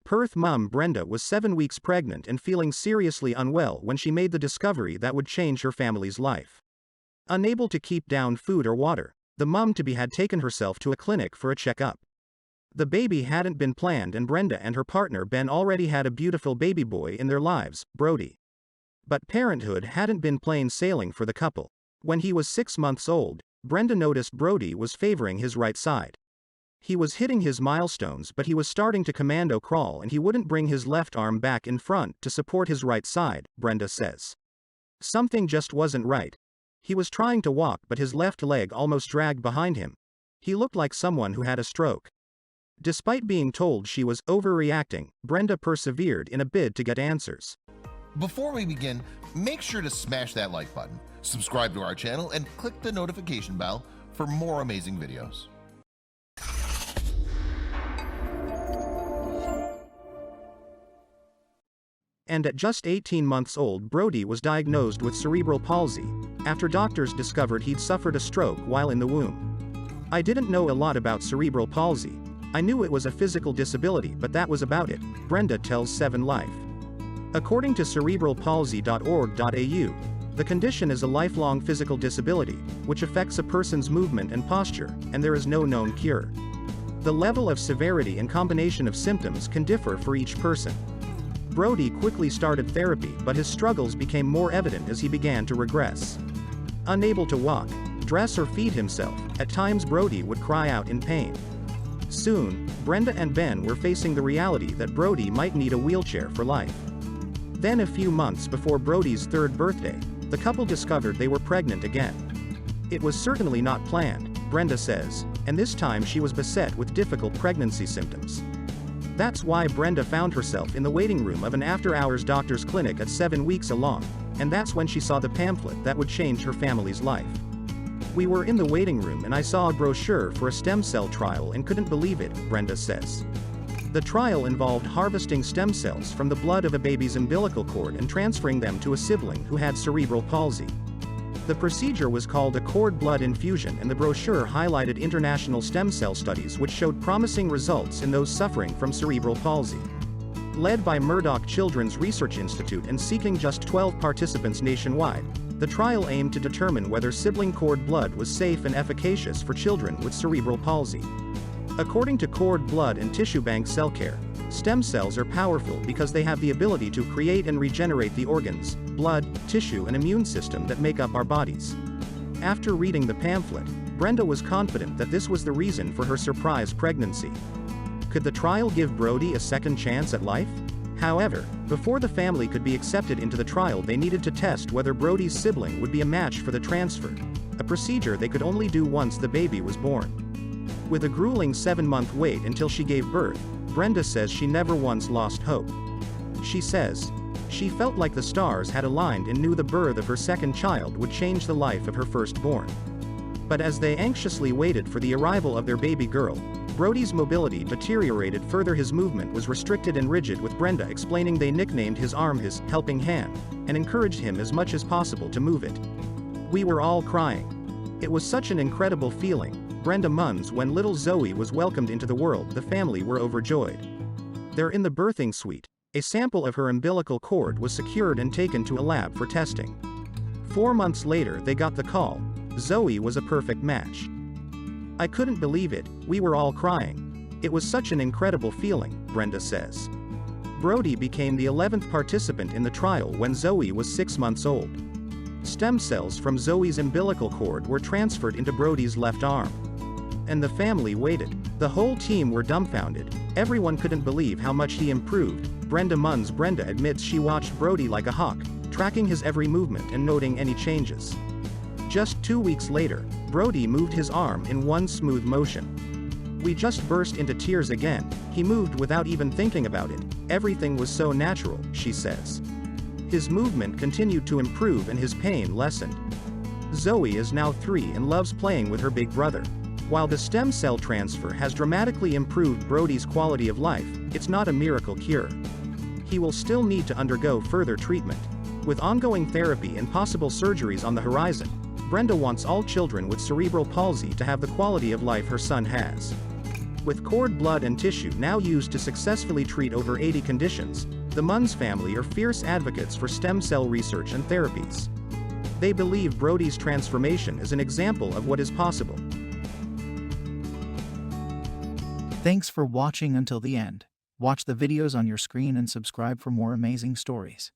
Perth mum Brenda was 7 weeks pregnant and feeling seriously unwell when she made the discovery that would change her family's life. Unable to keep down food or water, the mum-to-be had taken herself to a clinic for a checkup. The baby hadn't been planned and Brenda and her partner Ben already had a beautiful baby boy in their lives, Brody. But parenthood hadn't been plain sailing for the couple. When he was 6 months old, Brenda noticed Brody was favoring his right side. He was hitting his milestones, but he was starting to commando crawl and he wouldn't bring his left arm back in front to support his right side, Brenda says. Something just wasn't right. He was trying to walk but his left leg almost dragged behind him. He looked like someone who had a stroke. Despite being told she was overreacting, Brenda persevered in a bid to get answers. Before we begin, make sure to smash that like button, subscribe to our channel, and click the notification bell for more amazing videos. And at just 18 months old, Brody was diagnosed with cerebral palsy, after doctors discovered he'd suffered a stroke while in the womb. I didn't know a lot about cerebral palsy. I knew it was a physical disability, but that was about it, Brenda tells 7 Life. According to cerebralpalsy.org.au, the condition is a lifelong physical disability, which affects a person's movement and posture, and there is no known cure. The level of severity and combination of symptoms can differ for each person. Brody quickly started therapy, but his struggles became more evident as he began to regress. Unable to walk, dress or feed himself, at times Brody would cry out in pain. Soon, Brenda and Ben were facing the reality that Brody might need a wheelchair for life. Then a few months before Brody's 3rd birthday, the couple discovered they were pregnant again. It was certainly not planned, Brenda says, and this time she was beset with difficult pregnancy symptoms. That's why Brenda found herself in the waiting room of an after-hours doctor's clinic at 7 weeks along, and that's when she saw the pamphlet that would change her family's life. We were in the waiting room and I saw a brochure for a stem cell trial and couldn't believe it, Brenda says. The trial involved harvesting stem cells from the blood of a baby's umbilical cord and transferring them to a sibling who had cerebral palsy. The procedure was called a cord blood infusion, and the brochure highlighted international stem cell studies which showed promising results in those suffering from cerebral palsy. Led by Murdoch Children's Research Institute and seeking just 12 participants nationwide, the trial aimed to determine whether sibling cord blood was safe and efficacious for children with cerebral palsy. According to Cord Blood and Tissue Bank Cell Care, stem cells are powerful because they have the ability to create and regenerate the organs, blood, tissue and immune system that make up our bodies. After reading the pamphlet, Brenda was confident that this was the reason for her surprise pregnancy. Could the trial give Brody a second chance at life? However, before the family could be accepted into the trial, they needed to test whether Brody's sibling would be a match for the transfer, a procedure they could only do once the baby was born. With a grueling 7-month wait until she gave birth, Brenda says she never once lost hope. She says, she felt like the stars had aligned and knew the birth of her second child would change the life of her firstborn. But as they anxiously waited for the arrival of their baby girl, Brody's mobility deteriorated further. His movement was restricted and rigid, with Brenda explaining they nicknamed his arm his helping hand, and encouraged him as much as possible to move it. We were all crying. It was such an incredible feeling, Brenda moans. When little Zoey was welcomed into the world, the family were overjoyed. They're in the birthing suite. A sample of her umbilical cord was secured and taken to a lab for testing. 4 months later they got the call. Zoey was a perfect match. I couldn't believe it, we were all crying. It was such an incredible feeling, Brenda says. Brody became the 11th participant in the trial when Zoey was 6 months old. Stem cells from Zoey's umbilical cord were transferred into Brody's left arm. And the family waited. The whole team were dumbfounded. Everyone couldn't believe how much he improved, Brenda moans. Brenda admits she watched Brody like a hawk, tracking his every movement and noting any changes. Just 2 weeks later, Brody moved his arm in one smooth motion. We just burst into tears again. He moved without even thinking about it. Everything was so natural, she says. His movement continued to improve and his pain lessened. Zoey is now 3 and loves playing with her big brother. While the stem cell transfer has dramatically improved Brody's quality of life, it's not a miracle cure. He will still need to undergo further treatment. With ongoing therapy and possible surgeries on the horizon, Brenda wants all children with cerebral palsy to have the quality of life her son has. With cord blood and tissue now used to successfully treat over 80 conditions, the Munns family are fierce advocates for stem cell research and therapies. They believe Brody's transformation is an example of what is possible. Thanks for watching until the end. Watch the videos on your screen and subscribe for more amazing stories.